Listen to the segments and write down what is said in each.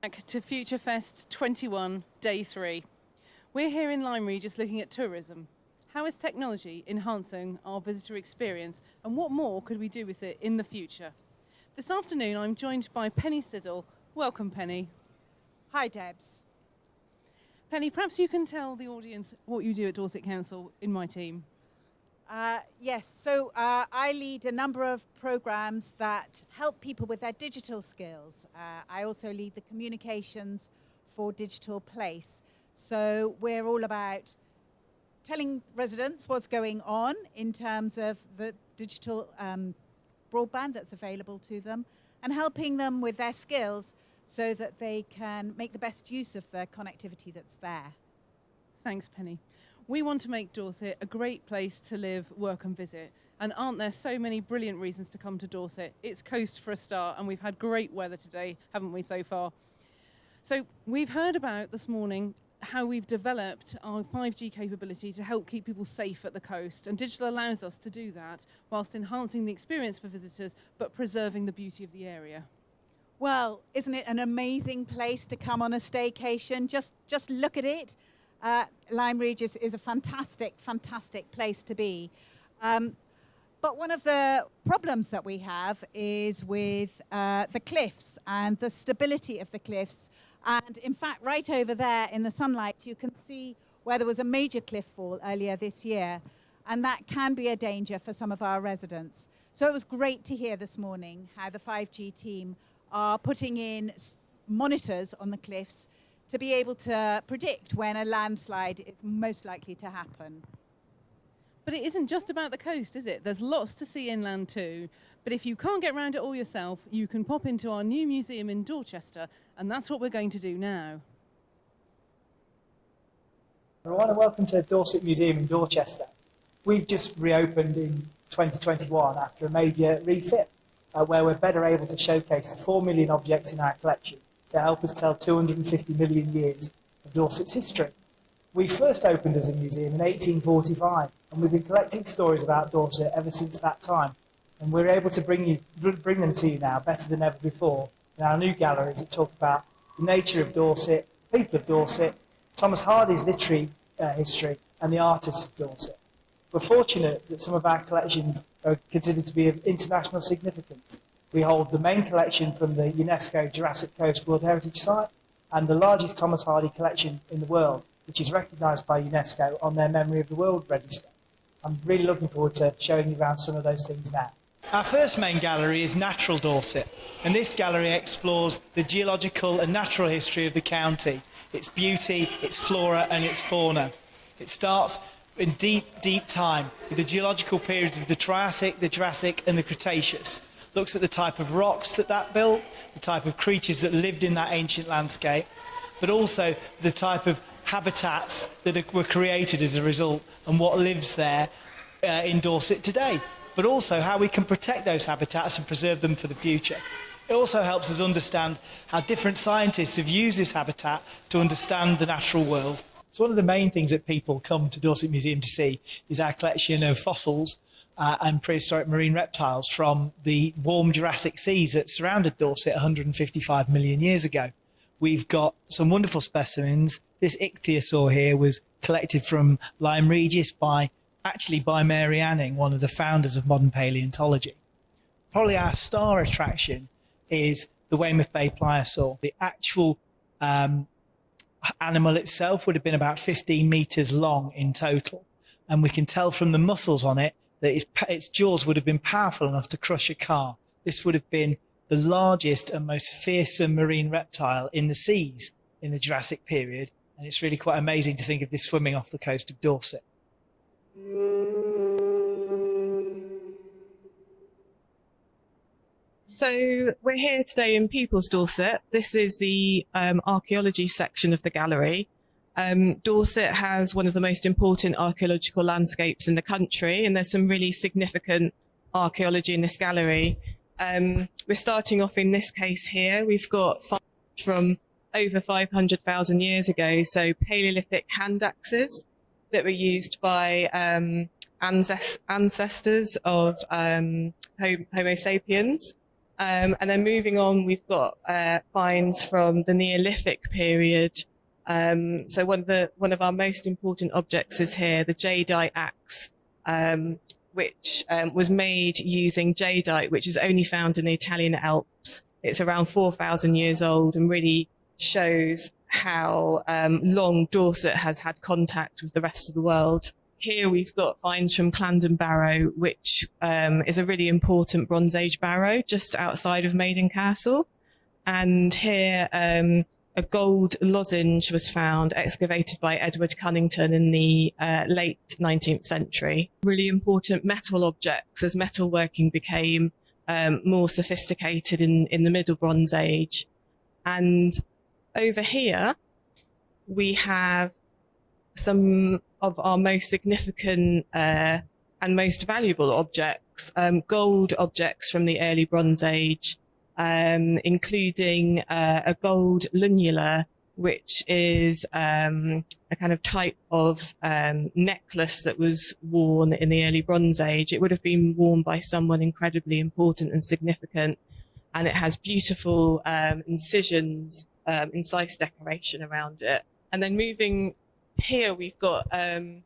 Back to Future Fest 21, Day 3. We're here in Lyme Regis looking at tourism. How is technology enhancing our visitor experience, and what more could we do with it in the future? This afternoon I'm joined by Penny Siddle. Welcome, Penny. Hi, Debs. Penny, perhaps you can tell the audience what you do at Dorset Council in my team. Yes, so I lead a number of programs that help people with their digital skills. I also lead the communications for Digital Place. So we're all about telling residents what's going on in terms of the digital broadband that's available to them and helping them with their skills so that they can make the best use of the connectivity that's there. Thanks, Penny. We want to make Dorset a great place to live, work and visit. And aren't there so many brilliant reasons to come to Dorset? It's coast for a start, and we've had great weather today, haven't we, so far? So we've heard about this morning how we've developed our 5G capability to help keep people safe at the coast. And digital allows us to do that whilst enhancing the experience for visitors, but preserving the beauty of the area. Well, isn't it an amazing place to come on a staycation? Just look at it. Lyme Regis is a fantastic, fantastic place to be. But one of the problems that we have is with the cliffs and the stability of the cliffs. And in fact, right over there in the sunlight, you can see where there was a major cliff fall earlier this year. And that can be a danger for some of our residents. So it was great to hear this morning how the 5G team are putting in monitors on the cliffs to be able to predict when a landslide is most likely to happen. But it isn't just about the coast, is it? There's lots to see inland too. But if you can't get round it all yourself, you can pop into our new museum in Dorchester, and that's what we're going to do now. Everyone, and welcome to Dorset Museum in Dorchester. We've just reopened in 2021 after a major refit, where we're better able to showcase the 4 million objects in our collection to help us tell 250 million years of Dorset's history. We first opened as a museum in 1845, and we've been collecting stories about Dorset ever since that time. And we're able to bring them to you now better than ever before in our new galleries that talk about the nature of Dorset, people of Dorset, Thomas Hardy's literary history, and the artists of Dorset. We're fortunate that some of our collections are considered to be of international significance. We hold the main collection from the UNESCO Jurassic Coast World Heritage Site and the largest Thomas Hardy collection in the world, which is recognised by UNESCO on their Memory of the World Register. I'm really looking forward to showing you around some of those things now. Our first main gallery is Natural Dorset, and this gallery explores the geological and natural history of the county, its beauty, its flora and its fauna. It starts in deep, deep time with the geological periods of the Triassic, the Jurassic and the Cretaceous. Looks at the type of rocks that built, the type of creatures that lived in that ancient landscape, but also the type of habitats that were created as a result and what lives there in Dorset today, but also how we can protect those habitats and preserve them for the future. It also helps us understand how different scientists have used this habitat to understand the natural world. So one of the main things that people come to Dorset Museum to see is our collection of fossils and prehistoric marine reptiles from the warm Jurassic seas that surrounded Dorset 155 million years ago. We've got some wonderful specimens. This ichthyosaur here was collected from Lyme Regis by Mary Anning, one of the founders of modern paleontology. Probably our star attraction is the Weymouth Bay pliosaur. The actual animal itself would have been about 15 metres long in total. And we can tell from the muscles on it that its jaws would have been powerful enough to crush a car. This would have been the largest and most fearsome marine reptile in the seas in the Jurassic period. And it's really quite amazing to think of this swimming off the coast of Dorset. So we're here today in Pupils Dorset. This is the archaeology section of the gallery. Dorset has one of the most important archaeological landscapes in the country, and there's some really significant archaeology in this gallery. We're starting off in this case here. We've got finds from over 500,000 years ago, so Paleolithic hand axes that were used by ancestors of Homo sapiens. And then moving on, we've got finds from the Neolithic period. So one of our most important objects is here, the jadeite axe, which was made using jadeite, which is only found in the Italian Alps. It's around 4,000 years old and really shows how long Dorset has had contact with the rest of the world. Here we've got finds from Clandon Barrow, which is a really important Bronze Age barrow just outside of Maiden Castle. And here a gold lozenge was found, excavated by Edward Cunnington in the late 19th century. Really important metal objects as metalworking became more sophisticated in the Middle Bronze Age. And over here we have some of our most significant and most valuable objects, gold objects from the early Bronze Age, including a gold lunula, which is a kind of type of necklace that was worn in the early Bronze Age. It would have been worn by someone incredibly important and significant, and it has beautiful incisions, incise decoration around it. And then moving here, we've got Iron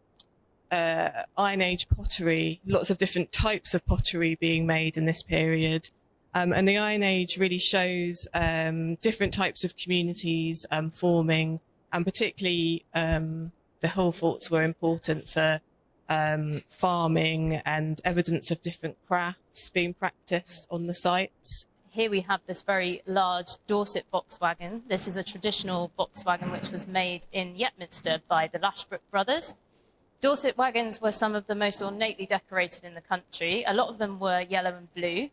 Age pottery, lots of different types of pottery being made in this period. And the Iron Age really shows different types of communities forming, and particularly the hill forts were important for farming and evidence of different crafts being practiced on the sites. Here we have this very large Dorset box wagon. This is a traditional box wagon which was made in Yetminster by the Lashbrook brothers. Dorset wagons were some of the most ornately decorated in the country. A lot of them were yellow and blue.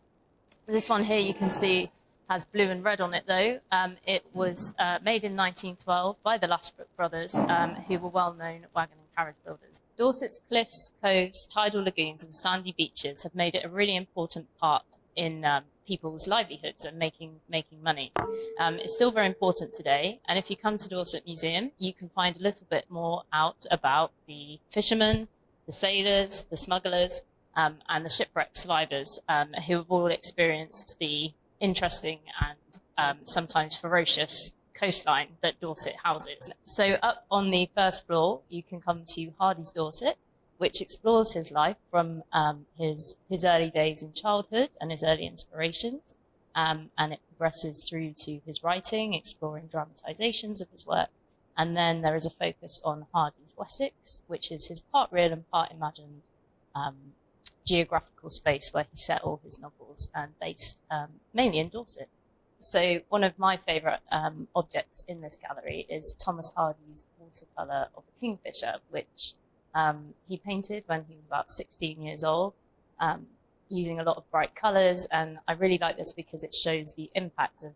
This one here you can see has blue and red on it though. It was made in 1912 by the Lashbrook brothers, who were well-known wagon and carriage builders. Dorset's cliffs, coves, tidal lagoons and sandy beaches have made it a really important part in people's livelihoods and making money. It's still very important today, and if you come to Dorset Museum, you can find a little bit more out about the fishermen, the sailors, the smugglers, and the shipwreck survivors who have all experienced the interesting and sometimes ferocious coastline that Dorset houses. So up on the first floor, you can come to Hardy's Dorset, which explores his life from his early days in childhood and his early inspirations. And it progresses through to his writing, exploring dramatizations of his work. And then there is a focus on Hardy's Wessex, which is his part real and part imagined geographical space where he set all his novels and based mainly in Dorset. So one of my favourite objects in this gallery is Thomas Hardy's watercolour of a kingfisher, which he painted when he was about 16 years old, using a lot of bright colours. And I really like this because it shows the impact of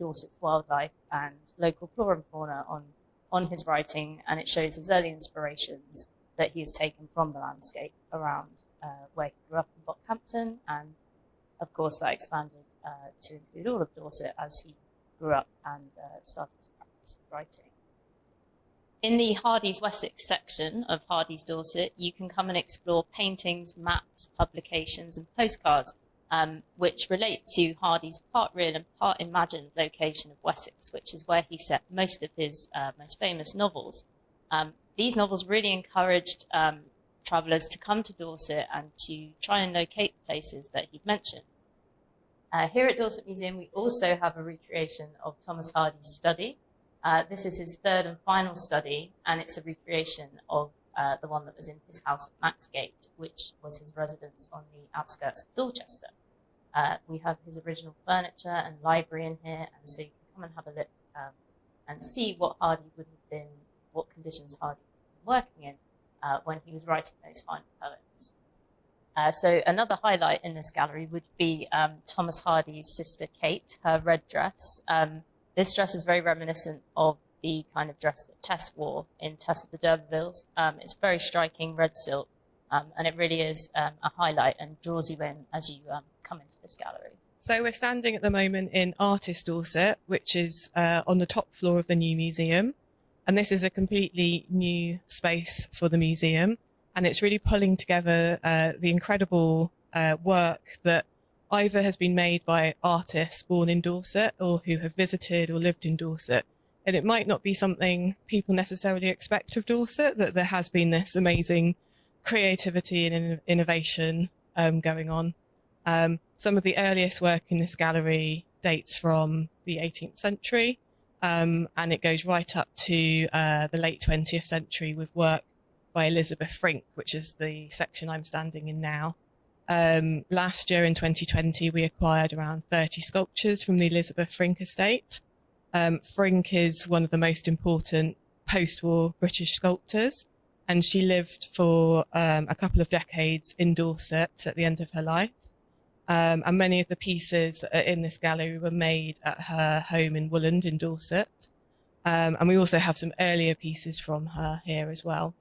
Dorset's wildlife and local flora and fauna on on his writing, and it shows his early inspirations that he has taken from the landscape around where he grew up in Bockhampton, and of course that expanded to include all of Dorset as he grew up and started to practice his writing. In the Hardy's Wessex section of Hardy's Dorset, you can come and explore paintings, maps, publications and postcards which relate to Hardy's part real and part imagined location of Wessex, which is where he set most of his most famous novels. These novels really encouraged travellers to come to Dorset and to try and locate places that he'd mentioned. Here at Dorset Museum, we also have a recreation of Thomas Hardy's study. This is his third and final study, and it's a recreation of the one that was in his house at Maxgate, which was his residence on the outskirts of Dorchester. We have his original furniture and library in here, and so you can come and have a look and see what Hardy would have been, what conditions Hardy would have been working in when he was writing those final poems. So another highlight in this gallery would be Thomas Hardy's sister Kate, her red dress. This dress is very reminiscent of the kind of dress that Tess wore in Tess of the D'Urbervilles. It's very striking red silk, and it really is a highlight and draws you in as you come into this gallery. So we're standing at the moment in Artist Dorset, which is on the top floor of the new museum. And this is a completely new space for the museum. And it's really pulling together the incredible work that either has been made by artists born in Dorset or who have visited or lived in Dorset. And it might not be something people necessarily expect of Dorset, that there has been this amazing creativity and innovation going on. Some of the earliest work in this gallery dates from the 18th century, and it goes right up to the late 20th century with work by Elizabeth Frink, which is the section I'm standing in now. Last year in 2020, we acquired around 30 sculptures from the Elizabeth Frink estate. Frink is one of the most important post-war British sculptors, and she lived for a couple of decades in Dorset at the end of her life. And many of the pieces that are in this gallery were made at her home in Woolland in Dorset. And we also have some earlier pieces from her here as well.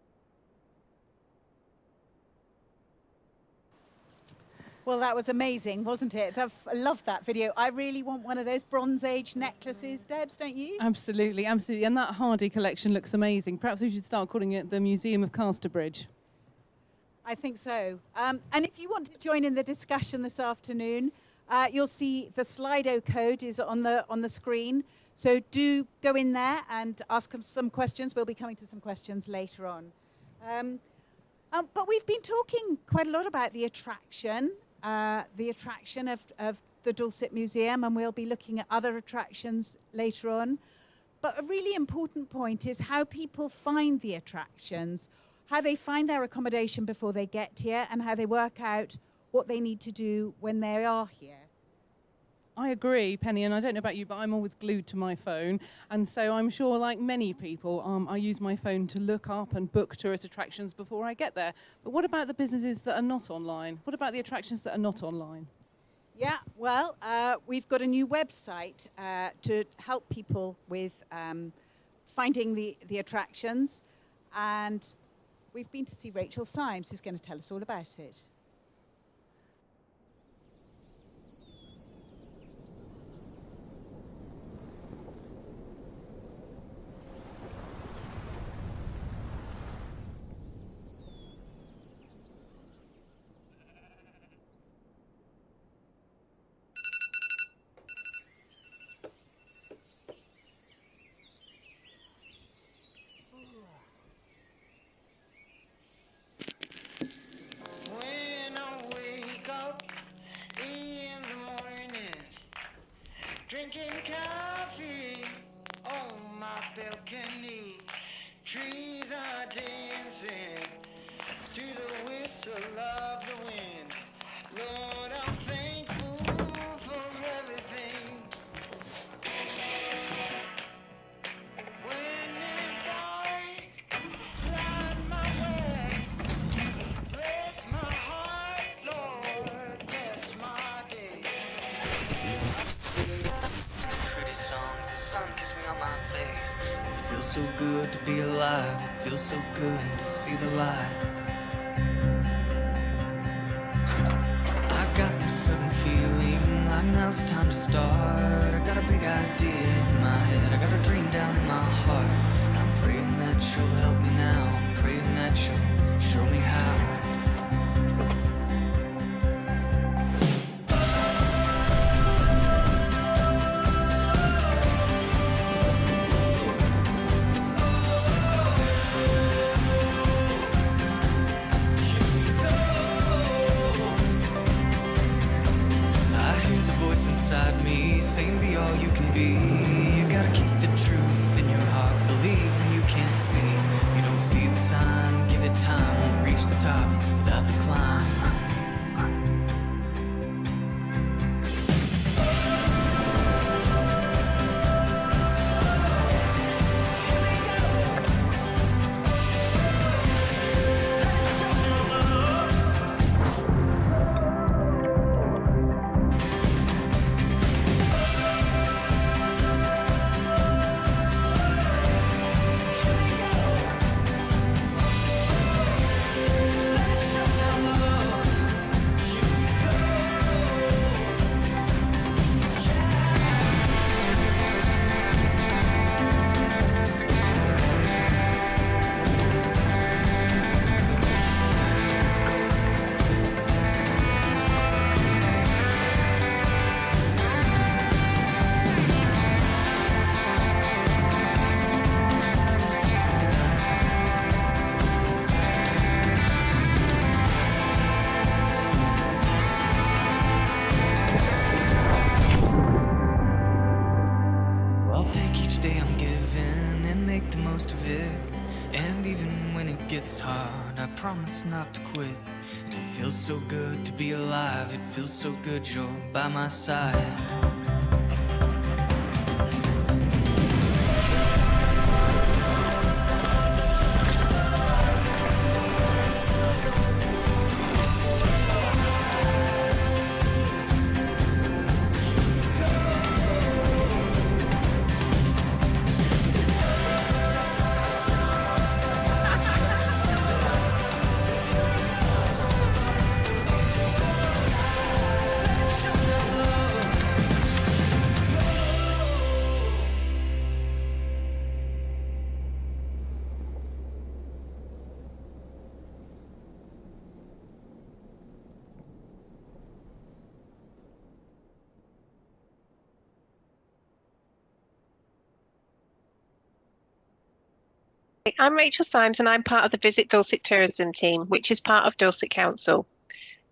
Well, that was amazing, wasn't it? I loved that video. I really want one of those Bronze Age necklaces, Debs, don't you? Absolutely, absolutely. And that Hardy collection looks amazing. Perhaps we should start calling it the Museum of Casterbridge. I think so. And if you want to join in the discussion this afternoon, you'll see the Slido code is on the screen. So do go in there and ask them some questions. We'll be coming to some questions later on. But we've been talking quite a lot about the attraction of the Dorset Museum, and we'll be looking at other attractions later on. But a really important point is how people find the attractions, how they find their accommodation before they get here, and how they work out what they need to do when they are here. I agree, Penny, and I don't know about you, but I'm always glued to my phone. And so I'm sure, like many people, I use my phone to look up and book tourist attractions before I get there. But what about the businesses that are not online? What about the attractions that are not online? Yeah, well, we've got a new website to help people with finding the attractions. And we've been to see Rachel Symes, who's going to tell us all about it. Drinking coffee on my balcony. Trees are dancing to the whistle of the wind. Lord, I'm thankful for everything. When it's dark, light my way. Bless my heart, Lord, bless my day. Pretty songs, the sun kissed me on my face. It feels so so good to be alive. It feels so good to see the light. I got this sudden feeling like now's the time to start. I got a big idea in my head, I got a dream down in my heart. I'm praying that you'll help me now, I'm praying that you'll show me how. Inside me, saying be all you can be. You gotta keep the truth in your heart, believe when you can't see. You don't see the sign, give it time, won't reach the top without the climb. Promise not to quit. It feels so good to be alive. It feels so good you're by my side. I'm Rachel Symes and I'm part of the Visit Dorset tourism team, which is part of Dorset Council.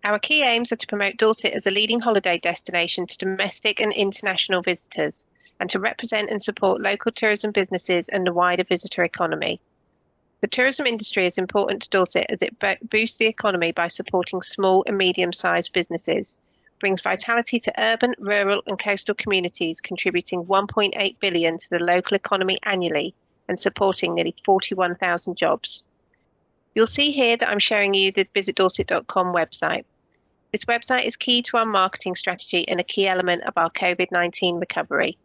Our key aims are to promote Dorset as a leading holiday destination to domestic and international visitors, and to represent and support local tourism businesses and the wider visitor economy. The tourism industry is important to Dorset as it boosts the economy by supporting small and medium-sized businesses, brings vitality to urban, rural and coastal communities, contributing 1.8 billion to the local economy annually, and supporting nearly 41,000 jobs. You'll see here that I'm sharing you the visitdorset.com website. This website is key to our marketing strategy and a key element of our COVID-19 recovery.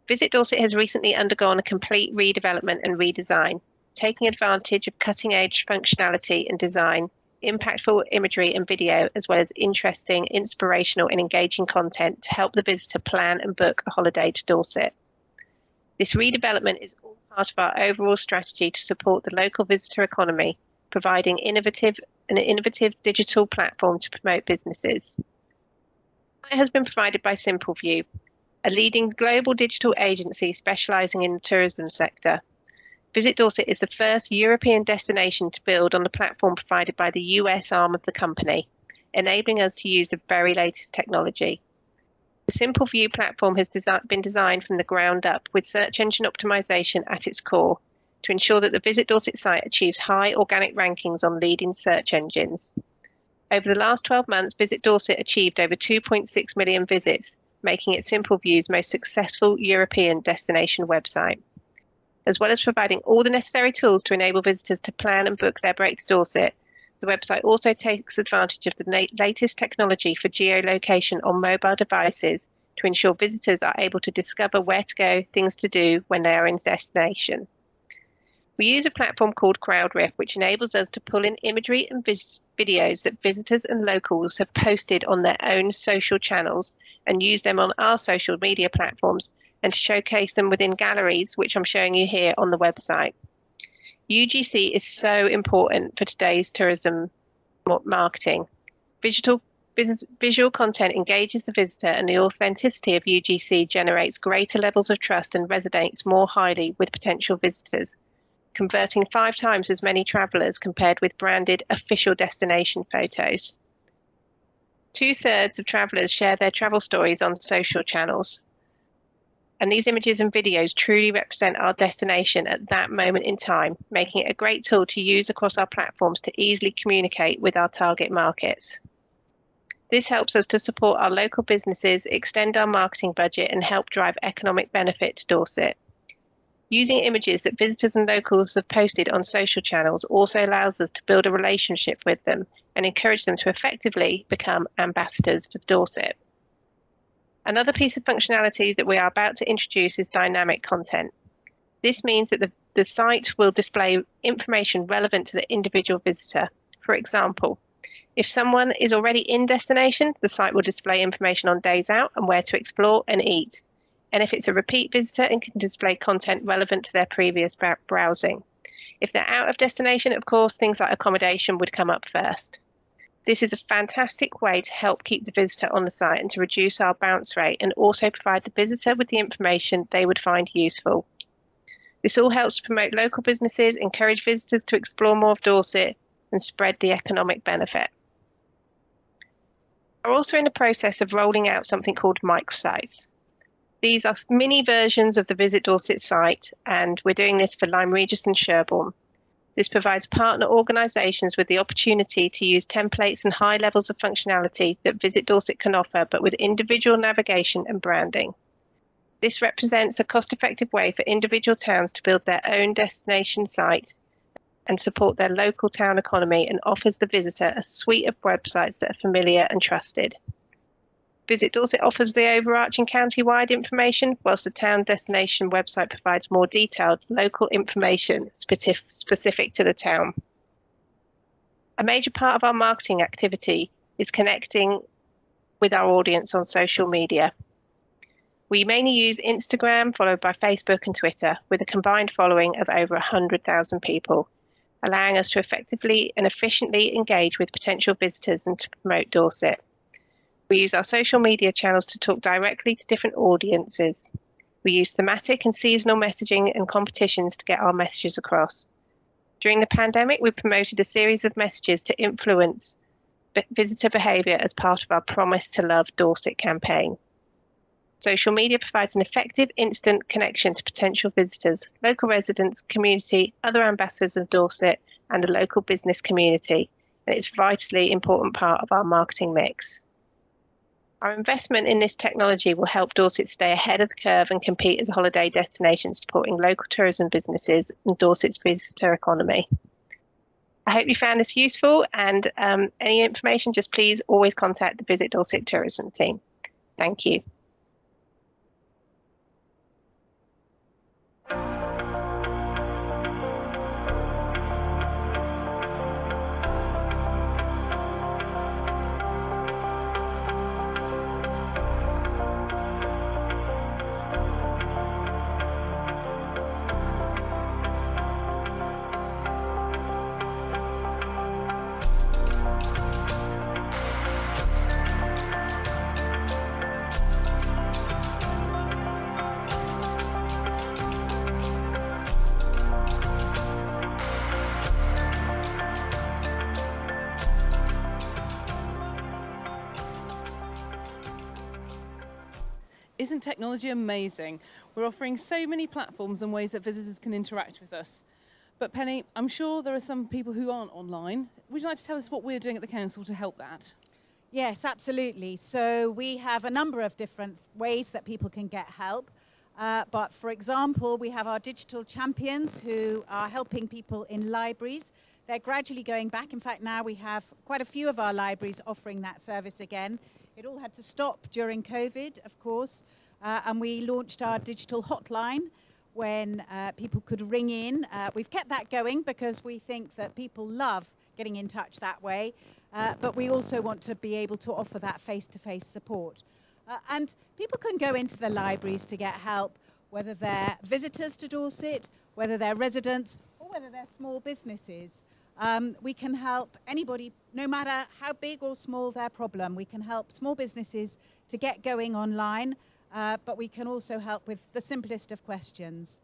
Visit Dorset has recently undergone a complete redevelopment and redesign, taking advantage of cutting-edge functionality and design, impactful imagery and video, as well as interesting, inspirational and engaging content to help the visitor plan and book a holiday to Dorset. This redevelopment is all part of our overall strategy to support the local visitor economy, providing an innovative digital platform to promote businesses. It has been provided by SimpleView, a leading global digital agency specializing in the tourism sector. Visit Dorset is the first European destination to build on the platform provided by the US arm of the company, enabling us to use the very latest technology. The SimpleView platform has been designed from the ground up with search engine optimization at its core to ensure that the Visit Dorset site achieves high organic rankings on leading search engines. Over the last 12 months, Visit Dorset achieved over 2.6 million visits, making it SimpleView's most successful European destination website. As well as providing all the necessary tools to enable visitors to plan and book their break to Dorset, the website also takes advantage of the latest technology for geolocation on mobile devices to ensure visitors are able to discover where to go, things to do when they are in destination. We use a platform called CrowdRiff, which enables us to pull in imagery and videos that visitors and locals have posted on their own social channels and use them on our social media platforms and to showcase them within galleries, which I'm showing you here on the website. UGC is so important for today's tourism marketing. Visual content engages the visitor, and the authenticity of UGC generates greater levels of trust and resonates more highly with potential visitors, converting 5 times as many travellers compared with branded official destination photos. 2/3 of travellers share their travel stories on social channels. And these images and videos truly represent our destination at that moment in time, making it a great tool to use across our platforms to easily communicate with our target markets. This helps us to support our local businesses, extend our marketing budget, and help drive economic benefit to Dorset. Using images that visitors and locals have posted on social channels also allows us to build a relationship with them and encourage them to effectively become ambassadors for Dorset. Another piece of functionality that we are about to introduce is dynamic content. This means that the site will display information relevant to the individual visitor. For example, if someone is already in destination, the site will display information on days out and where to explore and eat. And if it's a repeat visitor, it can display content relevant to their previous browsing. If they're out of destination, of course, things like accommodation would come up first. This is a fantastic way to help keep the visitor on the site and to reduce our bounce rate and also provide the visitor with the information they would find useful. This all helps to promote local businesses, encourage visitors to explore more of Dorset, and spread the economic benefit. We're also in the process of rolling out something called microsites. These are mini versions of the Visit Dorset site, and we're doing this for Lyme Regis and Sherborne. This provides partner organisations with the opportunity to use templates and high levels of functionality that Visit Dorset can offer, but with individual navigation and branding. This represents a cost-effective way for individual towns to build their own destination site and support their local town economy, and offers the visitor a suite of websites that are familiar and trusted. Visit Dorset offers the overarching county-wide information, whilst the town destination website provides more detailed local information specific to the town. A major part of our marketing activity is connecting with our audience on social media. We mainly use Instagram, followed by Facebook and Twitter, with a combined following of over 100,000 people, allowing us to effectively and efficiently engage with potential visitors and to promote Dorset. We use our social media channels to talk directly to different audiences. We use thematic and seasonal messaging and competitions to get our messages across. During the pandemic, we promoted a series of messages to influence visitor behaviour as part of our Promise to Love Dorset campaign. Social media provides an effective, instant connection to potential visitors, local residents, community, other ambassadors of Dorset, and the local business community, and it's a vitally important part of our marketing mix. Our investment in this technology will help Dorset stay ahead of the curve and compete as a holiday destination, supporting local tourism businesses and Dorset's visitor economy. I hope you found this useful, and any information, just please always contact the Visit Dorset Tourism team. Thank you. Isn't technology amazing? We're offering so many platforms and ways that visitors can interact with us. But Penny, I'm sure there are some people who aren't online. Would you like to tell us what we're doing at the council to help that? Yes, absolutely. So we have a number of different ways that people can get help. But for example, we have our digital champions who are helping people in libraries. They're gradually going back. In fact, now we have quite a few of our libraries offering that service again. It all had to stop during COVID, of course. And we launched our digital hotline, when people could ring in. We've kept that going because we think that people love getting in touch that way, but we also want to be able to offer that face-to-face support. And people can go into the libraries to get help, whether they're visitors to Dorset, whether they're residents, or whether they're small businesses. We can help anybody, no matter how big or small their problem. We can help small businesses to get going online, but we can also help with the simplest of questions.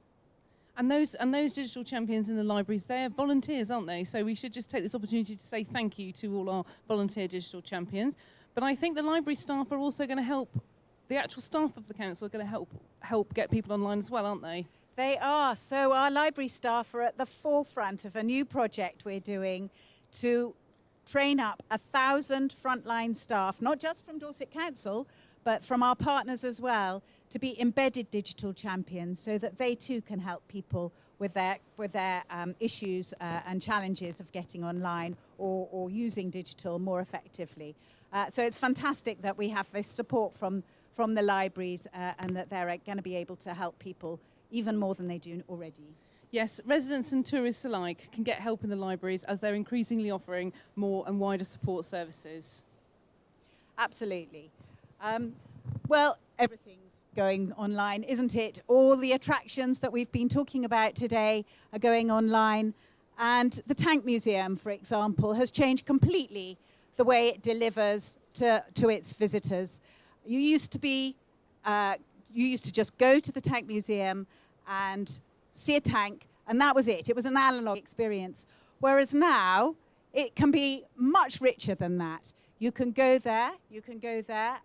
And those digital champions in the libraries, they're volunteers, aren't they? So we should just take this opportunity to say thank you to all our volunteer digital champions. But I think the library staff are also going to help, the actual staff of the council are going to help get people online as well, aren't they? They are. So our library staff are at the forefront of a new project we're doing to train up 1,000 frontline staff, not just from Dorset Council, but from our partners as well, to be embedded digital champions so that they too can help people with their issues and challenges of getting online or using digital more effectively. So it's fantastic that we have this support from the libraries and that they're going to be able to help people even more than they do already. Yes, residents and tourists alike can get help in the libraries as they're increasingly offering more and wider support services. Absolutely. Well, everything's going online, isn't it? All the attractions that we've been talking about today are going online. And the Tank Museum, for example, has changed completely the way it delivers to its visitors. You used to just go to the Tank Museum and see a tank, and that was it. It was an analog experience. Whereas now, it can be much richer than that. You can go there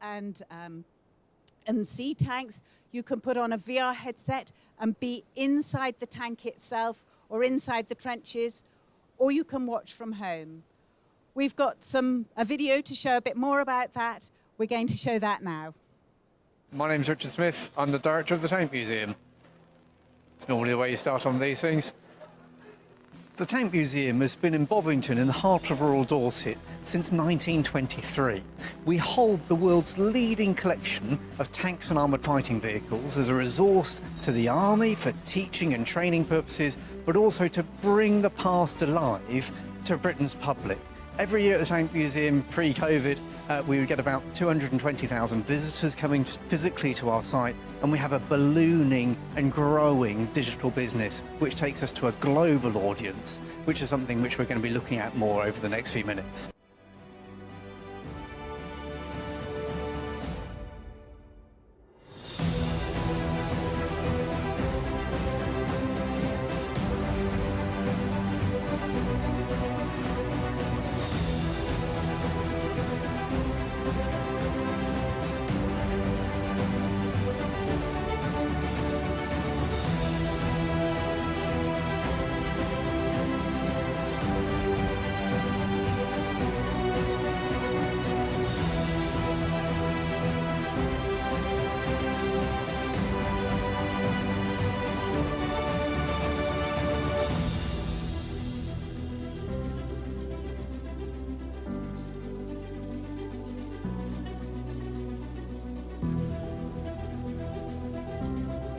and see tanks. You can put on a VR headset and be inside the tank itself or inside the trenches, or you can watch from home. We've got a video to show a bit more about that. We're going to show that now. My name's Richard Smith. I'm the director of the Tank Museum. It's normally the way you start on these things. The Tank Museum has been in Bovington, in the heart of rural Dorset, since 1923. We hold the world's leading collection of tanks and armoured fighting vehicles as a resource to the army for teaching and training purposes, but also to bring the past alive to Britain's public. Every year at the Tank Museum, pre-COVID, we would get about 220,000 visitors coming physically to our site, and we have a ballooning and growing digital business, which takes us to a global audience, which is something which we're going to be looking at more over the next few minutes.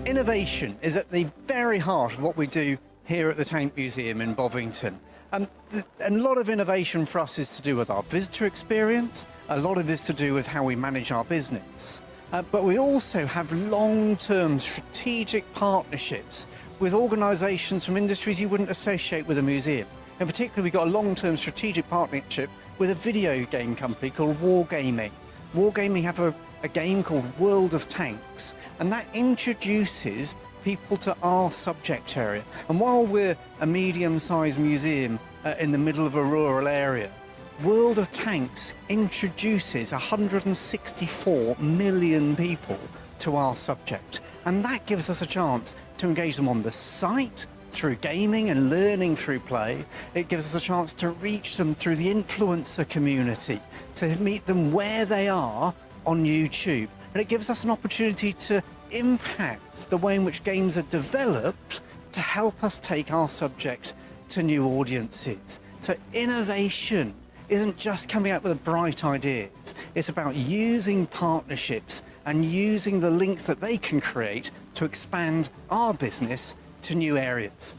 Innovation is at the very heart of what we do here at the Tank Museum in Bovington. And a lot of innovation for us is to do with our visitor experience, a lot of it is to do with how we manage our business. But we also have long-term strategic partnerships with organisations from industries you wouldn't associate with a museum. In particular, we've got a long-term strategic partnership with a video game company called Wargaming. Wargaming have a game called World of Tanks, and that introduces people to our subject area. And while we're a medium-sized museum in the middle of a rural area, World of Tanks introduces 164 million people to our subject. And that gives us a chance to engage them on the site, through gaming and learning through play. It gives us a chance to reach them through the influencer community, to meet them where they are on YouTube. And it gives us an opportunity to impact the way in which games are developed to help us take our subject to new audiences. So innovation isn't just coming up with bright ideas. It's about using partnerships and using the links that they can create to expand our business to new areas.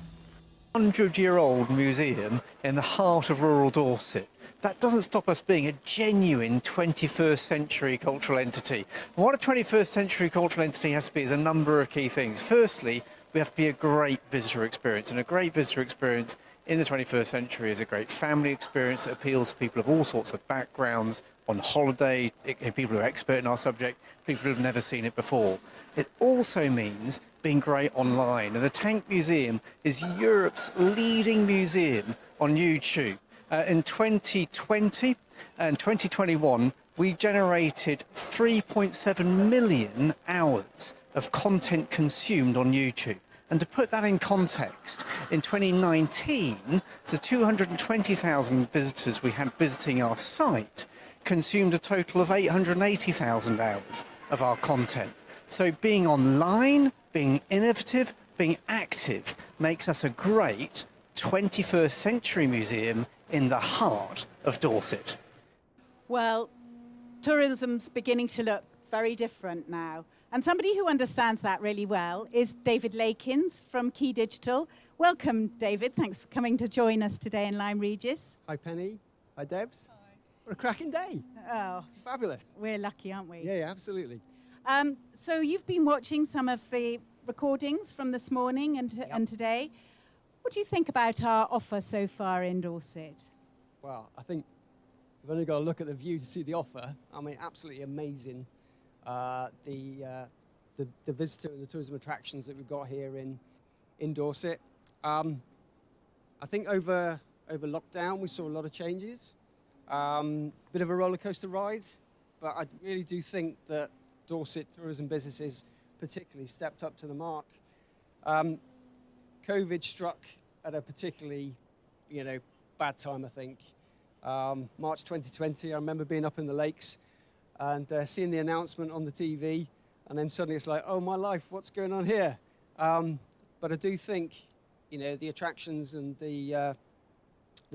100-year-old museum in the heart of rural Dorset. That doesn't stop us being a genuine 21st century cultural entity. And what a 21st century cultural entity has to be is a number of key things. Firstly, we have to be a great visitor experience, and a great visitor experience in the 21st century is a great family experience that appeals to people of all sorts of backgrounds, on holiday, people who are expert in our subject, people who have never seen it before. It also means being great online, and the Tank Museum is Europe's leading museum on YouTube. In 2020 and 2021, we generated 3.7 million hours of content consumed on YouTube. And to put that in context, in 2019, the 220,000 visitors we had visiting our site consumed a total of 880,000 hours of our content. So being online, being innovative, being active makes us a great 21st century museum in the heart of Dorset. Well, tourism's beginning to look very different now. And somebody who understands that really well is David Lakins from Key Digital. Welcome, David. Thanks for coming to join us today in Lyme Regis. Hi, Penny. Hi, Debs. Hi. What a cracking day. Oh, It's fabulous. we're lucky, aren't we? Yeah, absolutely. So you've been watching some of the recordings from this morning and today. What do you think about our offer so far in Dorset? Well, I think we've only got to look at the view to see the offer. I mean, absolutely amazing. The visitor and the tourism attractions that we've got here in Dorset. I think over lockdown we saw a lot of changes. Bit of a roller coaster ride, but I really do think that Dorset tourism businesses particularly stepped up to the mark. COVID struck at a particularly, bad time, I think. March 2020, I remember being up in the lakes and seeing the announcement on the TV, and then suddenly it's like, oh my life, what's going on here? But I do think, the attractions and the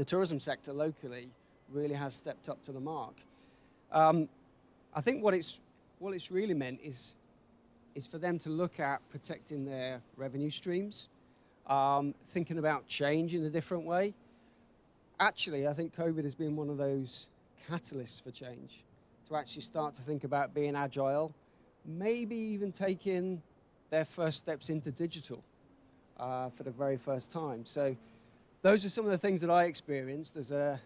tourism sector locally really has stepped up to the mark. I think what it's really meant is for them to look at protecting their revenue streams, thinking about change in a different way. Actually, I think COVID has been one of those catalysts for change, to actually start to think about being agile, maybe even taking their first steps into digital for the very first time. So those are some of the things that I experienced as a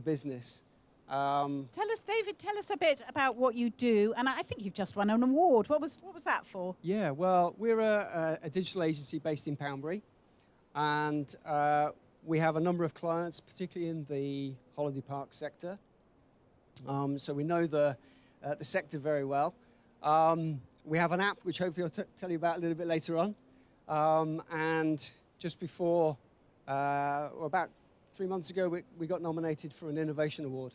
business. David, tell us a bit about what you do. And I think you've just won an award. What was that for? Yeah, well, we're a digital agency based in Poundbury, and we have a number of clients, particularly in the holiday park sector. So we know the sector very well. We have an app, which hopefully I'll tell you about a little bit later on. And just before, or about 3 months ago, we got nominated for an innovation award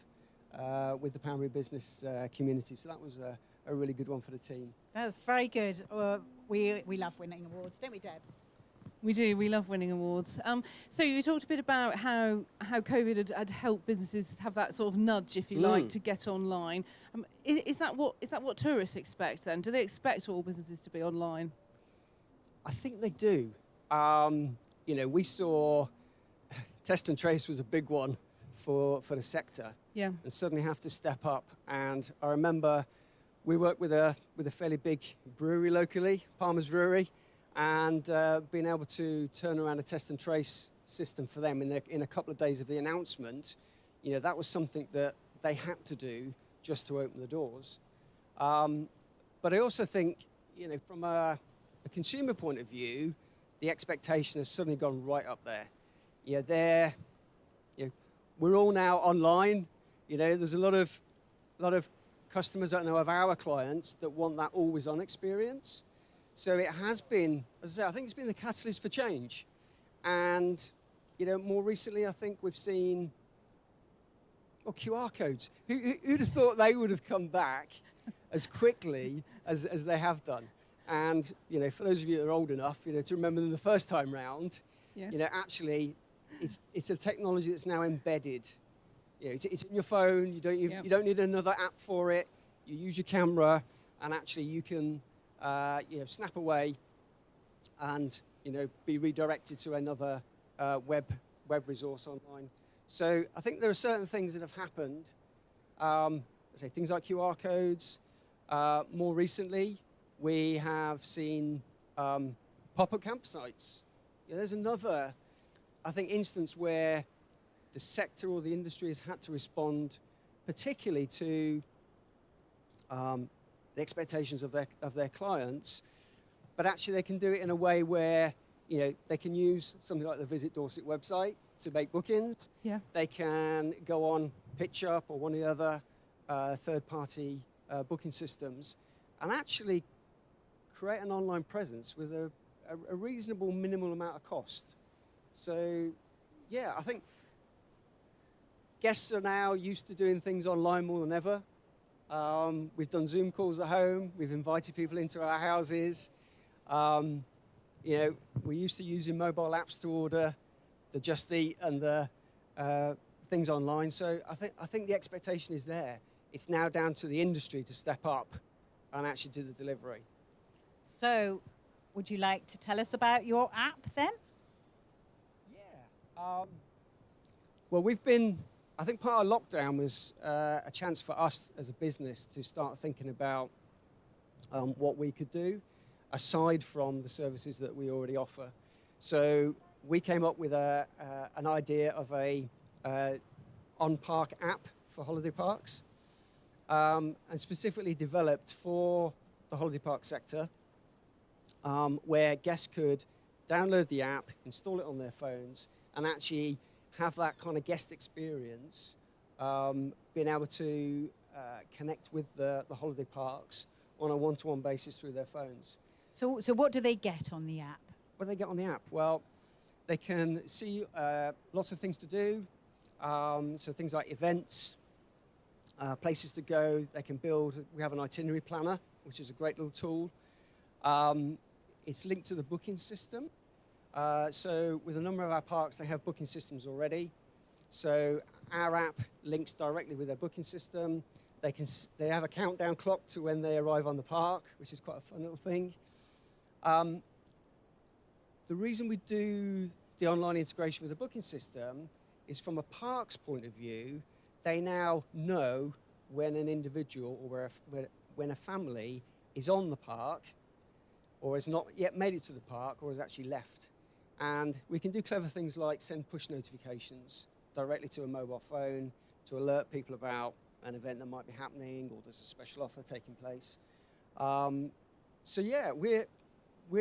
with the Poundbury business community. So that was a really good one for the team. That's very good. We love winning awards, don't we, Debs? We do. We love winning awards. So you talked a bit about how COVID had helped businesses have that sort of nudge, if you like, to get online. Is that what tourists expect then? Do they expect all businesses to be online? I think they do. We saw test and trace was a big one for the sector. Yeah. And suddenly have to step up. And I remember we worked with a fairly big brewery locally, Palmer's Brewery, and being able to turn around a test and trace system for them in a couple of days of the announcement, that was something that they had to do just to open the doors. But I also think, from a consumer point of view, the expectation has suddenly gone right up there. We're all now online. There's a lot of customers that I know of our clients that want that always-on experience. So it has been, as I say, I think it's been the catalyst for change. And, more recently, I think we've seen QR codes. Who'd have thought they would have come back as quickly as they have done? And, for those of you that are old enough, to remember them the first time round, Yes. Actually, it's a technology that's now embedded. It's in your phone. You don't need another app for it. You use your camera, and actually you can snap away and be redirected to another web resource online. So I think there are certain things that have happened. Say things like QR codes. More recently, we have seen pop-up campsites. There's another, I think, instance where the sector or the industry has had to respond, particularly to the expectations of their clients, but actually they can do it in a way where they can use something like the Visit Dorset website to make bookings. Yeah. They can go on PitchUp or one of the other third-party booking systems and actually create an online presence with a reasonable minimal amount of cost. So, yeah, I think guests are now used to doing things online more than ever. We've done Zoom calls at home. We've invited people into our houses. We're used to using mobile apps to order the Just Eat and the things online. So I think the expectation is there. It's now down to the industry to step up and actually do the delivery. So, would you like to tell us about your app then? Yeah. Well, I think part of lockdown was a chance for us as a business to start thinking about what we could do aside from the services that we already offer. So we came up with an idea of a on-park app for holiday parks, and specifically developed for the holiday park sector, where guests could download the app, install it on their phones, and actually have that kind of guest experience, being able to connect with the holiday parks on a one-to-one basis through their phones. So what do they get on the app? What do they get on the app? Well, they can see lots of things to do, so things like events, places to go. They can build, we have an itinerary planner, which is a great little tool. It's linked to the booking system. So with a number of our parks, they have booking systems already. So our app links directly with their booking system. They have a countdown clock to when they arrive on the park, which is quite a fun little thing. The reason we do the online integration with the booking system is from a park's point of view, they now know when an individual or when a family is on the park or has not yet made it to the park or has actually left. And we can do clever things like send push notifications directly to a mobile phone to alert people about an event that might be happening or there's a special offer taking place. So yeah, we're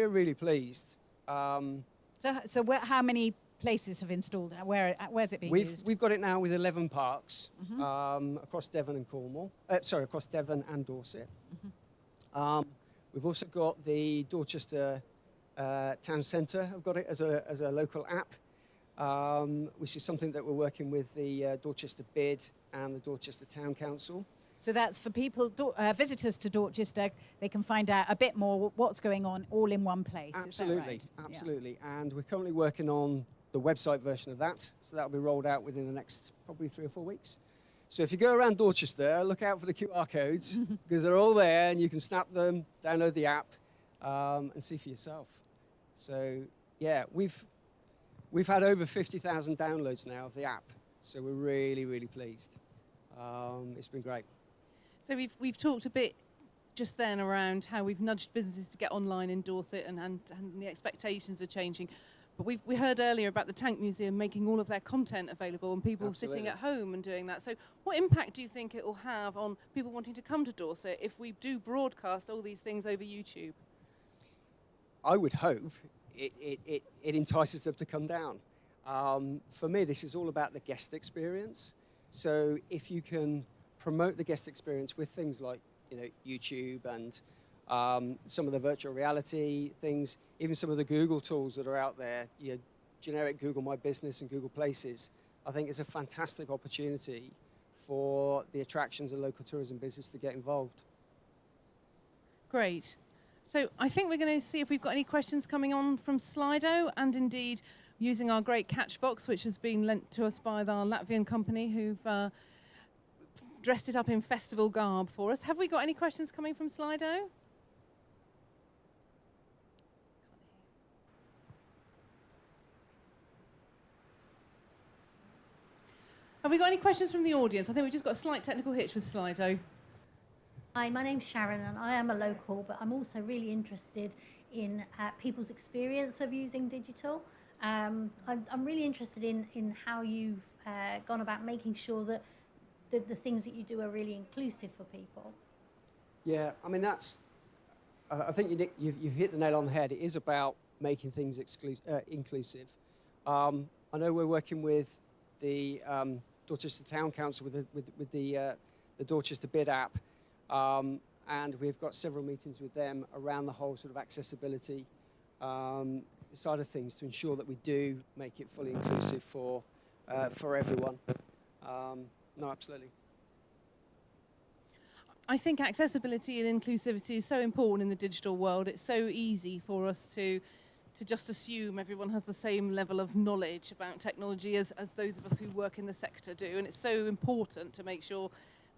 really pleased. So how many places have installed? Where's it being used? We've got it now with 11 parks across Devon and Cornwall. Across Devon and Dorset. We've also got the Dorchester Town Centre. I've got it as a local app, which is something that we're working with the Dorchester Bid and the Dorchester Town Council. So that's for people, visitors to Dorchester, they can find out a bit more what's going on all in one place. Absolutely, is that right? absolutely. Yeah. And we're currently working on the website version of that. So that'll be rolled out within the next probably 3 or 4 weeks. So if you go around Dorchester, look out for the QR codes because they're all there and you can snap them, download the app and see for yourself. So yeah, we've had over 50,000 downloads now of the app. So we're really, really pleased. It's been great. So we've talked a bit just then around how we've nudged businesses to get online in Dorset and the expectations are changing. But we heard earlier about the Tank Museum making all of their content available and people sitting at home and doing that. So what impact do you think it will have on people wanting to come to Dorset if we do broadcast all these things over YouTube? I would hope it entices them to come down. For me, this is all about the guest experience. So if you can promote the guest experience with things like YouTube and some of the virtual reality things, even some of the Google tools that are out there, generic Google My Business and Google Places, I think it's a fantastic opportunity for the attractions and local tourism business to get involved. Great. So I think we're going to see if we've got any questions coming on from Slido and indeed using our great catchbox, which has been lent to us by our Latvian company who've dressed it up in festival garb for us. Have we got any questions coming from Slido? Have we got any questions from the audience? I think we've just got a slight technical hitch with Slido. Hi, my name's Sharon and I am a local, but I'm also really interested in people's experience of using digital. I'm really interested in how you've gone about making sure that the things that you do are really inclusive for people. Yeah, I mean, I think you've hit the nail on the head. It is about making things inclusive. I know we're working with the Dorchester Town Council with the Dorchester Bid app, and we've got several meetings with them around the whole sort of accessibility side of things to ensure that we do make it fully inclusive for everyone. No, absolutely. I think accessibility and inclusivity is so important in the digital world. It's so easy for us to just assume everyone has the same level of knowledge about technology as those of us who work in the sector do. And it's so important to make sure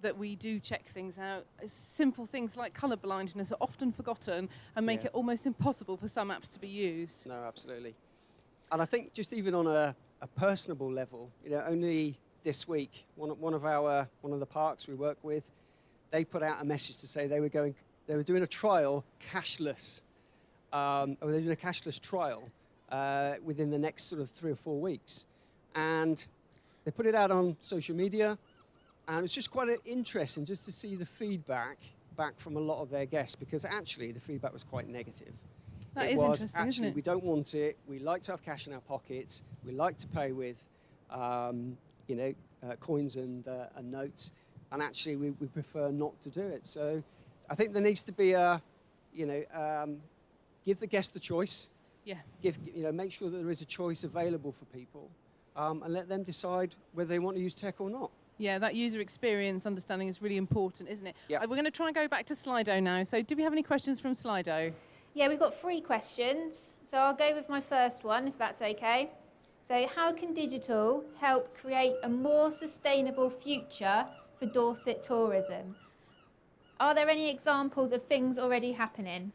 that we do check things out. Simple things like colour blindness are often forgotten and make it almost impossible for some apps to be used. No, absolutely. And I think just even on a personable level, only this week, one of the parks we work with, they put out a message to say they were doing a trial cashless. Or they're doing a cashless trial within the next sort of 3 or 4 weeks. And they put it out on social media, and it's just quite interesting just to see the feedback back from a lot of their guests, because actually the feedback was quite negative. That is interesting, actually, isn't it? we don't want it. We like to have cash in our pockets. We like to pay with, coins and notes. And actually, we prefer not to do it. So I think there needs to be give the guest the choice. Yeah. Make sure that there is a choice available for people, and let them decide whether they want to use tech or not. Yeah, that user experience understanding is really important, isn't it? Yeah. We're going to try and go back to Slido now. So do we have any questions from Slido? Yeah, we've got 3 questions. So I'll go with my first one, if that's okay. So how can digital help create a more sustainable future for Dorset tourism? Are there any examples of things already happening?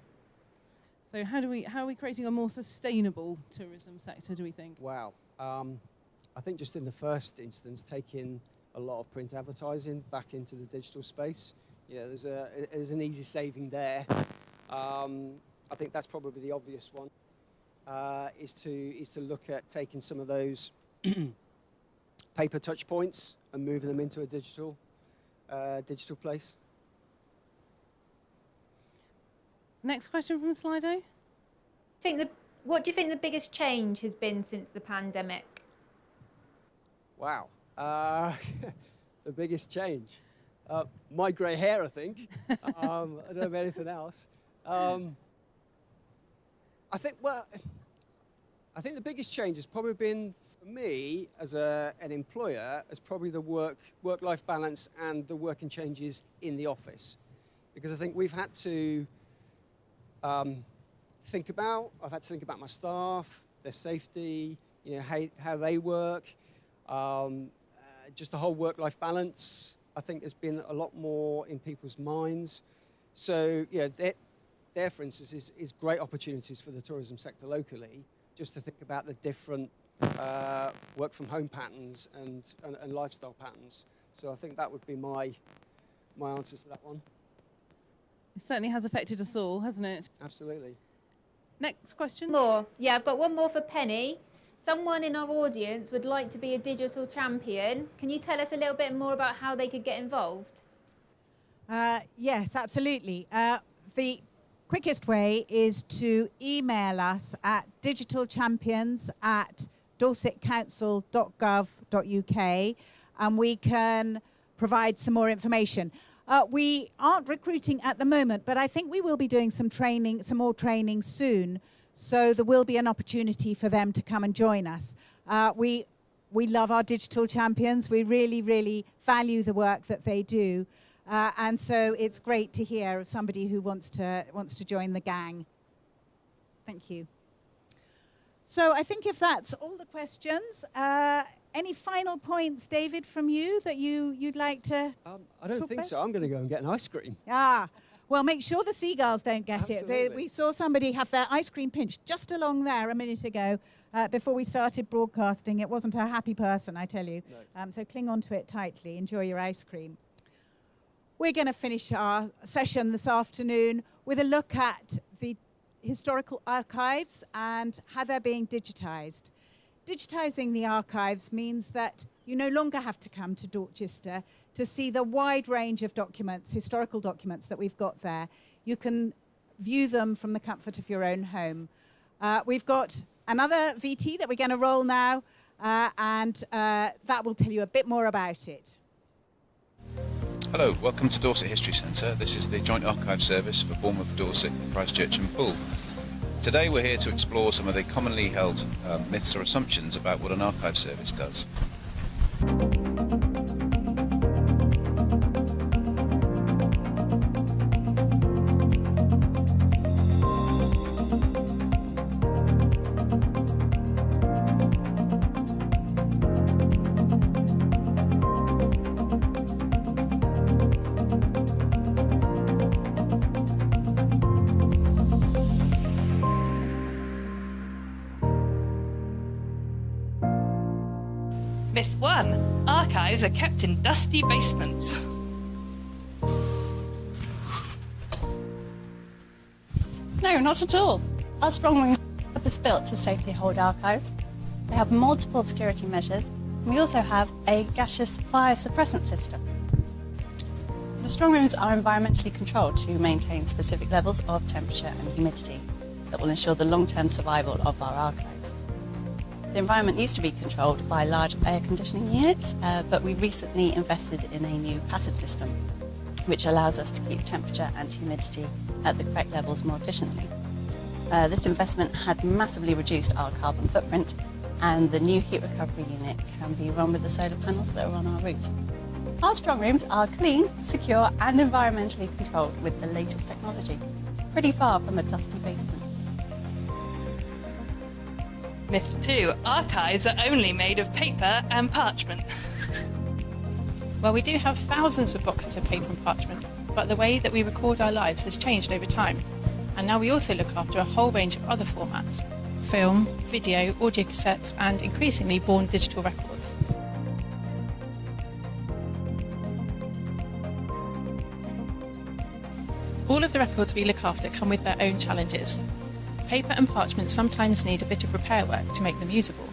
So how are we creating a more sustainable tourism sector, do we think? Wow. I think just in the first instance, taking a lot of print advertising back into the digital space. Yeah, there's an easy saving there. I think that's probably the obvious one. Is to look at taking some of those paper touch points and moving them into a digital place. Next question from Slido. What do you think the biggest change has been since the pandemic? Wow. The biggest change. My grey hair, I think. I don't know about anything else. I think the biggest change has probably been, for me, as an employer, as probably the work-life balance and the working changes in the office. Because I think we've had to I've had to think about my staff, their safety, how they work, just the whole work-life balance, I think has been a lot more in people's minds. So, there, for instance, is great opportunities for the tourism sector locally, just to think about the different work from home patterns and lifestyle patterns. So I think that would be my answers to that one. It certainly has affected us all, hasn't it? Absolutely. Next question. More. Yeah, I've got one more for Penny. Someone in our audience would like to be a digital champion. Can you tell us a little bit more about how they could get involved? Yes, absolutely. The quickest way is to email us at digitalchampions@dorsetcouncil.gov.uk, and we can provide some more information. We aren't recruiting at the moment, but I think we will be doing some more training soon. So there will be an opportunity for them to come and join us. We love our digital champions. We really, really value the work that they do. And so it's great to hear of somebody who wants to join the gang. Thank you. So I think if that's all the questions, any final points, David, from you that you'd like to I don't think so. I'm going to go and get an ice cream. Well, make sure the seagulls don't get Absolutely. it. We saw somebody have their ice cream pinched just along there a minute ago. before we started broadcasting. It wasn't a happy person, I tell you. No. So cling on to it tightly. Enjoy your ice cream. We're going to finish our session this afternoon with a look at the historical archives and how they're being digitized. Digitizing the archives means that you no longer have to come to Dorchester to see the wide range of documents, historical documents that we've got there. You can view them from the comfort of your own home. We've got another VT that we're going to roll now, and that will tell you a bit more about it. Hello, welcome to Dorset History Centre. This is the Joint Archive Service for Bournemouth, Dorset, Christchurch and Poole. Today we're here to explore some of the commonly held myths or assumptions about what an archive service does. Myth 1. Archives are kept in dusty basements. No, not at all. Our strong room is built to safely hold archives. They have multiple security measures, and we also have a gaseous fire suppressant system. The strong rooms are environmentally controlled to maintain specific levels of temperature and humidity that will ensure the long-term survival of our archives. The environment used to be controlled by large air conditioning units, but we recently invested in a new passive system, which allows us to keep temperature and humidity at the correct levels more efficiently. This investment had massively reduced our carbon footprint, and the new heat recovery unit can be run with the solar panels that are on our roof. Our strong rooms are clean, secure, and environmentally controlled with the latest technology, pretty far from a dusty basement. Myth 2. Archives are only made of paper and parchment. Well, we do have thousands of boxes of paper and parchment, but the way that we record our lives has changed over time. And now we also look after a whole range of other formats: film, video, audio cassettes, and increasingly born digital records. All of the records we look after come with their own challenges. Paper and parchment sometimes need a bit of repair work to make them usable.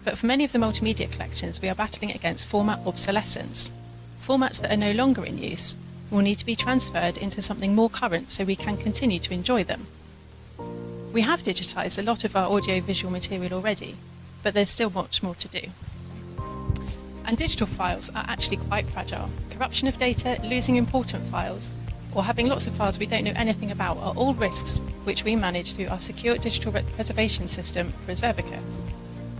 But for many of the multimedia collections, we are battling against format obsolescence. Formats that are no longer in use will need to be transferred into something more current so we can continue to enjoy them. We have digitised a lot of our audio-visual material already, but there's still much more to do. And digital files are actually quite fragile. Corruption of data, losing important files, or having lots of files we don't know anything about are all risks which we manage through our secure digital preservation system, Preservica.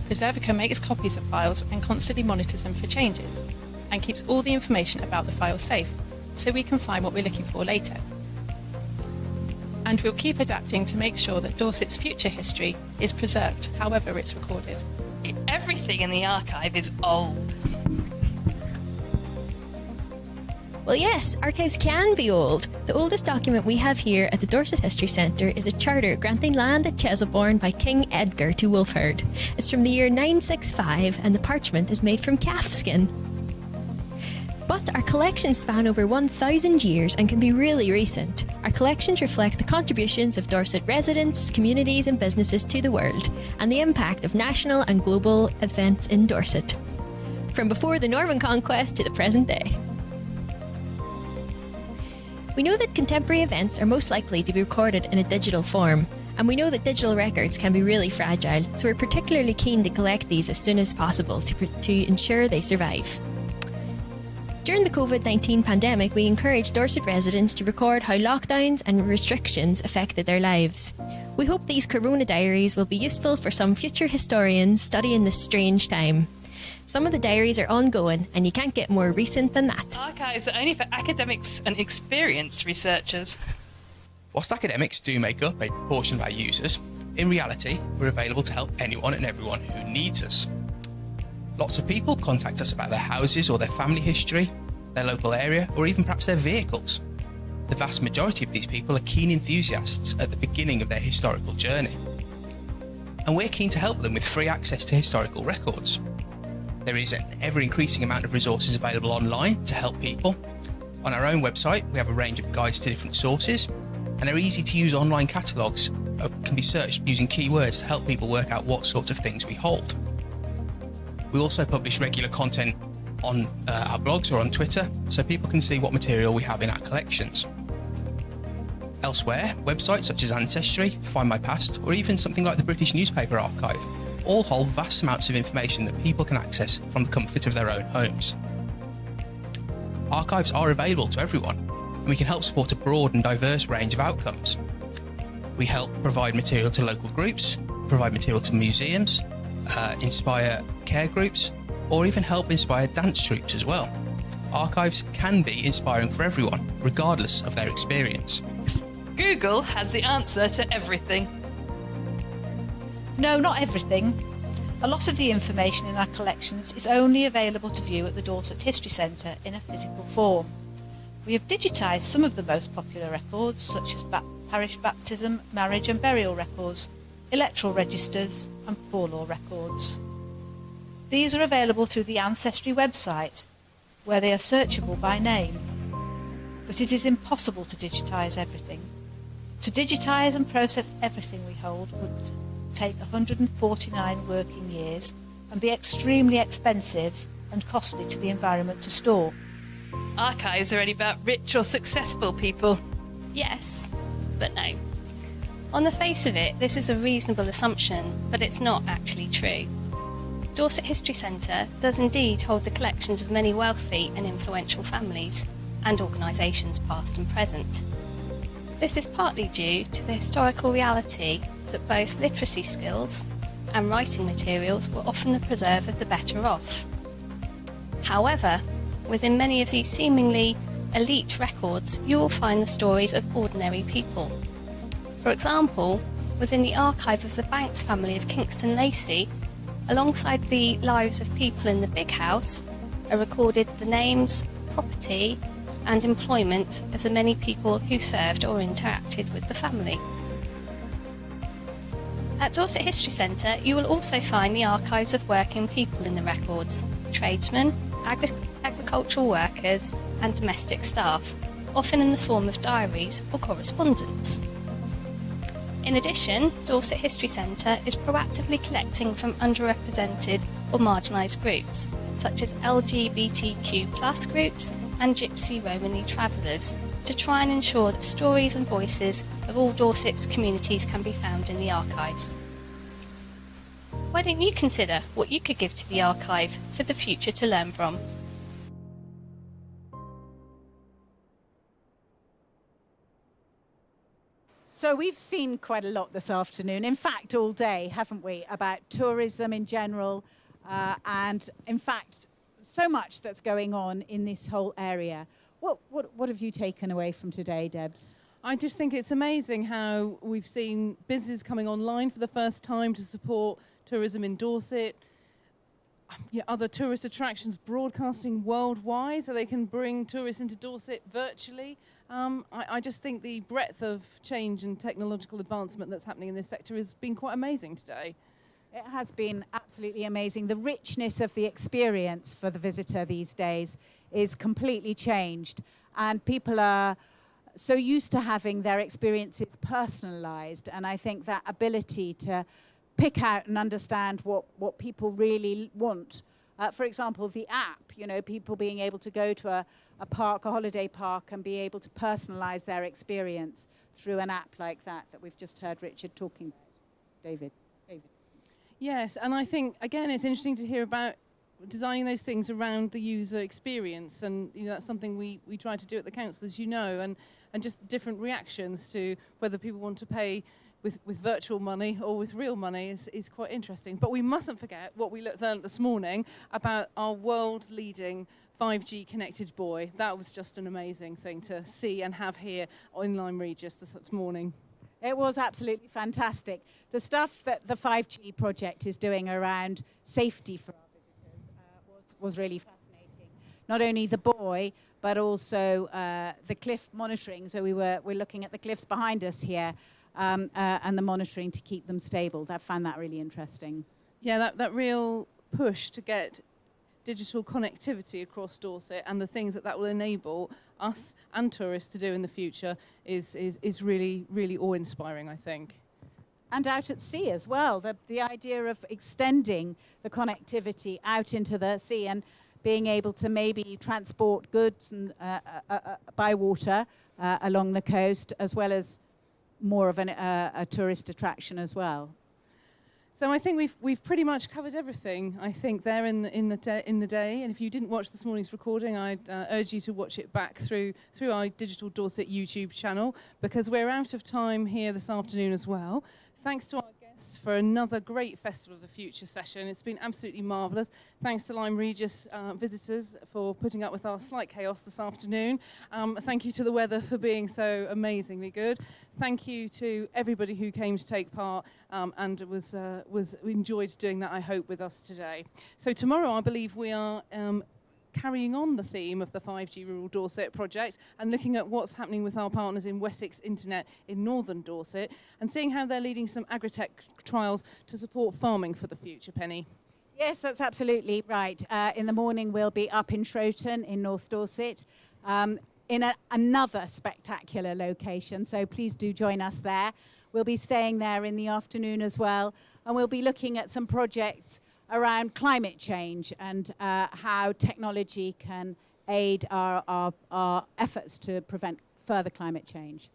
Preservica makes copies of files and constantly monitors them for changes, and keeps all the information about the file safe, so we can find what we're looking for later. And we'll keep adapting to make sure that Dorset's future history is preserved, however it's recorded. Everything in the archive is old. Well, yes, archives can be old. The oldest document we have here at the Dorset History Centre is a charter granting land at Chesilbourne by King Edgar to Wulfhere. It's from the year 965 and the parchment is made from calf skin. But our collections span over 1,000 years and can be really recent. Our collections reflect the contributions of Dorset residents, communities and businesses to the world, and the impact of national and global events in Dorset, from before the Norman conquest to the present day. We know that contemporary events are most likely to be recorded in a digital form, and we know that digital records can be really fragile, so we're particularly keen to collect these as soon as possible to ensure they survive. During the COVID-19 pandemic, we encouraged Dorset residents to record how lockdowns and restrictions affected their lives. We hope these Corona diaries will be useful for some future historians studying this strange time. Some of the diaries are ongoing, and you can't get more recent than that. Archives are only for academics and experienced researchers. Whilst academics do make up a proportion of our users, in reality, we're available to help anyone and everyone who needs us. Lots of people contact us about their houses or their family history, their local area, or even perhaps their vehicles. The vast majority of these people are keen enthusiasts at the beginning of their historical journey. and we're keen to help them with free access to historical records. There is an ever-increasing amount of resources available online to help people. On our own website, we have a range of guides to different sources, and they're easy-to-use online catalogues can be searched using keywords to help people work out what sort of things we hold. We also publish regular content on our blogs or on Twitter, so people can see what material we have in our collections. Elsewhere, websites such as Ancestry, Find My Past, or even something like the British Newspaper Archive all hold vast amounts of information that people can access from the comfort of their own homes. Archives are available to everyone, and we can help support a broad and diverse range of outcomes. We help provide material to local groups, provide material to museums, inspire care groups, or even help inspire dance troupes as well. Archives can be inspiring for everyone, regardless of their experience. Google has the answer to everything. No, not everything. A lot of the information in our collections is only available to view at the Dorset History Centre in a physical form. We have digitised some of the most popular records, such as parish baptism, marriage and burial records, electoral registers and poor law records. These are available through the Ancestry website, where they are searchable by name. But it is impossible to digitise everything. To digitise and process everything we hold would take 149 working years and be extremely expensive and costly to the environment to store. Archives are only about rich or successful people. Yes, but no. On the face of it, this is a reasonable assumption, but it's not actually true. Dorset History Centre does indeed hold the collections of many wealthy and influential families and organisations past and present. This is partly due to the historical reality that both literacy skills and writing materials were often the preserve of the better off. However, within many of these seemingly elite records, you will find the stories of ordinary people. For example, within the archive of the Banks family of Kingston Lacey, alongside the lives of people in the big house, are recorded the names, property, and employment of the many people who served or interacted with the family. At Dorset History Centre, you will also find the archives of working people in the records, tradesmen, agricultural workers, and domestic staff, often in the form of diaries or correspondence. In addition, Dorset History Centre is proactively collecting from underrepresented or marginalised groups, such as LGBTQ+ groups and Gypsy Romany travellers, to try and ensure that stories and voices of all Dorset's communities can be found in the archives. Why don't you consider what you could give to the archive for the future to learn from? So we've seen quite a lot this afternoon, in fact all day, haven't we, about tourism in general, and in fact so much that's going on in this whole area. What have you taken away from today, Debs? I just think it's amazing how we've seen businesses coming online for the first time to support tourism in Dorset. Other tourist attractions broadcasting worldwide so they can bring tourists into Dorset virtually. I just think the breadth of change and technological advancement that's happening in this sector has been quite amazing today. It has been absolutely amazing. The richness of the experience for the visitor these days is completely changed, and people are so used to having their experiences personalized, and I think that ability to pick out and understand what people really want. For example, the app, people being able to go to a park, a holiday park, and be able to personalize their experience through an app like that we've just heard Richard talking about. David. Yes, and I think, again, it's interesting to hear about designing those things around the user experience, and that's something we try to do at the council, as you know, and just different reactions to whether people want to pay with virtual money or with real money is quite interesting. But we mustn't forget what we learned this morning about our world-leading 5G connected buoy. That was just an amazing thing to see and have here in Lyme Regis this morning. It was absolutely fantastic. The stuff that the 5G project is doing around safety for our visitors was really fascinating. Not only the buoy, but also the cliff monitoring. So we're looking at the cliffs behind us here, and the monitoring to keep them stable. I found that really interesting. Yeah, that real push to get digital connectivity across Dorset and the things that will enable us and tourists to do in the future is really, really awe-inspiring, I think. And out at sea as well. The idea of extending the connectivity out into the sea and being able to maybe transport goods and, by water along the coast, as well as more of a tourist attraction as well. So I think we've pretty much covered everything, I think, there in the day. And if you didn't watch this morning's recording, I'd urge you to watch it back through our Digital Dorset YouTube channel, because we're out of time here this afternoon as well. Thanks to our guests for another great Festival of the Future session. It's been absolutely marvellous. Thanks to Lyme Regis visitors for putting up with our slight chaos this afternoon. Thank you to the weather for being so amazingly good. Thank you to everybody who came to take part and was enjoyed doing that, I hope, with us today. So tomorrow, I believe we are carrying on the theme of the 5G Rural Dorset project and looking at what's happening with our partners in Wessex Internet in northern Dorset and seeing how they're leading some agritech trials to support farming for the future, Penny. Yes, that's absolutely right. In the morning, we'll be up in Shroton in North Dorset in another spectacular location, so please do join us there. We'll be staying there in the afternoon as well, and we'll be looking at some projects around climate change and how technology can aid our efforts to prevent further climate change.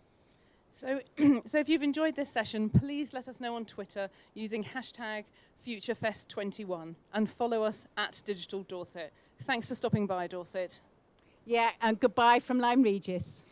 So if you've enjoyed this session, please let us know on Twitter using hashtag FutureFest21 and follow us at Digital Dorset. Thanks for stopping by, Dorset. Yeah, and goodbye from Lyme Regis.